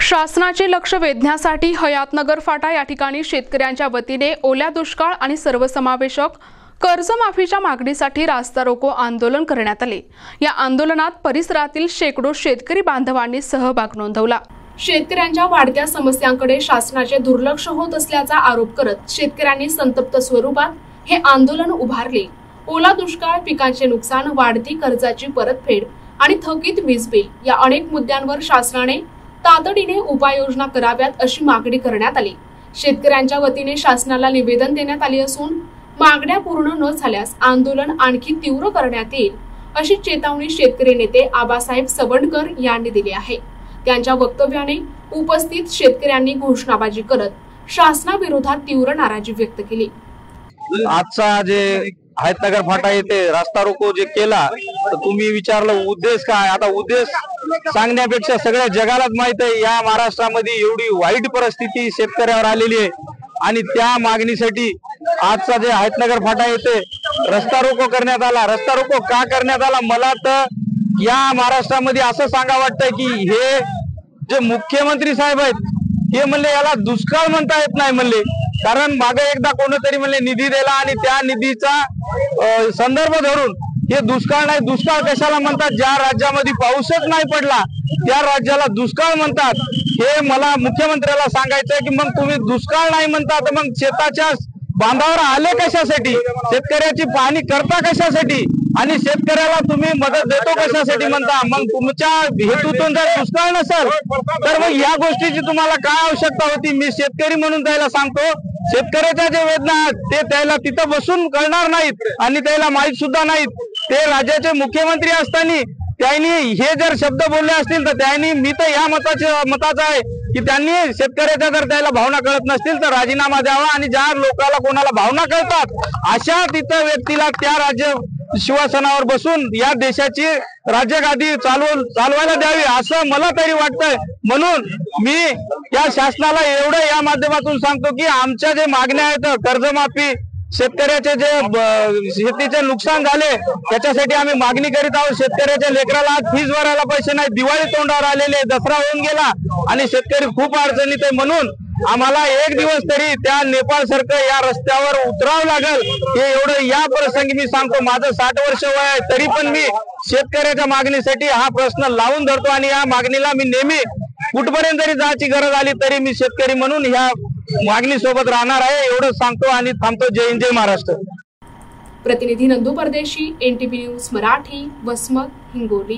शासनाचे लक्ष वेधण्यासाठी हयातनगर फाटा या ठिकाणी शेतकऱ्यांच्या वतीने ओल्या दुष्काळ आणि सर्वसमावेशक कर्जमाफीच्या मागणीसाठी रास्ता रोको आंदोलन करण्यात आले। या आंदोलनात परिसरातील शेकडो शेतकरी बांधवांनी सहभाग नोंदवला। शेतकऱ्यांच्या वाढत्या समस्यांकडे शासनाचे दुर्लक्ष होत असल्याचा आरोप करत शेतकऱ्यांनी संतप्त स्वरूपात हे आंदोलन उभारले। ओला दुष्काळ, पिकांचे नुकसान, वाढती कर्जाची परतफेड आणि थकीत वीज बिल या अनेक मुद्द्यांवर शासनाने तातडीने उपाययोजना कराव्यात अशी मागणी करण्यात आली। शेतकऱ्यांच्या वतीने शासनाला निवेदन देण्यात आले असून मागण्या पूर्ण न झाल्यास आंदोलन आणखी तीव्र करण्यात येईल अशी चेतावणी शेतकरी नेते आबासाहेब सबंडकर यांनी दिली आहे। त्यांच्या वक्तव्याने उपस्थित शेतकऱ्यांनी घोषणाबाजी करत शासनाविरोधात तीव्र नाराजी व्यक्त केली। आजचा जे हयातनगर फाटा येथे रास्ता रोको जे केला, तर तुम्ही विचारलं उद्देश काय। आता उद्देश सांगण्यापेक्षा सगळ्या जगालाच माहित आहे या महाराष्ट्रामध्ये एवढी वाईट परिस्थिती शेतकऱ्यावर आलेली आहे आणि त्या मागणीसाठी आजचा जे हयातनगर फाटा येथे रस्ता रोको करण्यात आला। रस्ता रोको का करण्यात आला, मला तर या महाराष्ट्रामध्ये असं सांगा वाटतंय की हे जे मुख्यमंत्री साहेब आहेत हे म्हणले याला दुष्काळ म्हणता येत नाही म्हणले, कारण मागे एकदा कोणतरी म्हणले निधी दिला आणि त्या निधीचा संदर्भ धरून हे दुष्काळ नाही, दुष्काळ कशाला म्हणतात, ज्या राज्यामध्ये पाऊसच नाही पडला त्या राज्याला दुष्काळ म्हणतात। हे मला मुख्यमंत्र्याला सांगायचंय की मग तुम्ही दुष्काळ नाही म्हणता तर मग शेताच्या बांधावर आले कशासाठी, शेतकऱ्याची पाहणी करता कशासाठी आणि शेतकऱ्याला तुम्ही मदत देतो कशासाठी म्हणता। मग तुमच्या हेतूतून जर दुष्काळ नसेल तर मग या गोष्टीची तुम्हाला काय आवश्यकता होती। मी शेतकरी म्हणून त्याला सांगतो, शेतकऱ्याच्या जे वेदना ते त्याला तिथं बसून कळणार नाहीत आणि त्याला माहित सुद्धा नाहीत। ते राज्याचे मुख्यमंत्री असताना त्यांनी हे जर शब्द बोलले असतील तर त्यांनी, मी तर या मताचा आहे की त्यांनी शेतकऱ्याच्या जर त्याला भावना कळत नसतील तर राजीनामा द्यावा आणि ज्या लोकांना कोणाला भावना कळतात अशा तिथं व्यक्तीला त्या राज्य शिवसेनावर बसून या देशाची राज्यगादी चालवायला द्यावी असं मला तरी वाटतंय। म्हणून मी या शासनाला एवढं या माध्यमातून सांगतो की आमच्या जे मागण्या आहेत, कर्जमाफी, शेतकऱ्याचे जे शेतीचे नुकसान झाले त्याच्यासाठी आम्ही मागणी करीत आहोत। शेतकऱ्याच्या लेकराला आज फीस भरायला पैसे नाही, दिवाळी तोंडावर आलेले, दसरा होऊन गेला आणि शेतकरी खूप अडचणीत आहे। म्हणून आम्हाला एक दिवस तरी त्या नेपाळ सारखं या रस्त्यावर उतरावं लागेल, हे एवढं या प्रसंगी मी सांगतो। माझं 60 वर्ष वय आहे तरी पण मी शेतकऱ्याच्या मागणीसाठी हा प्रश्न लावून धरतो आणि या मागणीला मी नेहमी कुठपर्यंत जरी जायची गरज आली तरी मी शेतकरी म्हणून ह्या मागणी सोबत राहणार आहे, एवढं सांगतो आणि थांबतो। जय हिंद, जय महाराष्ट्र। प्रतिनिधी नंदू परदेशी, NTV न्यूज मराठी, वसमत, हिंगोली।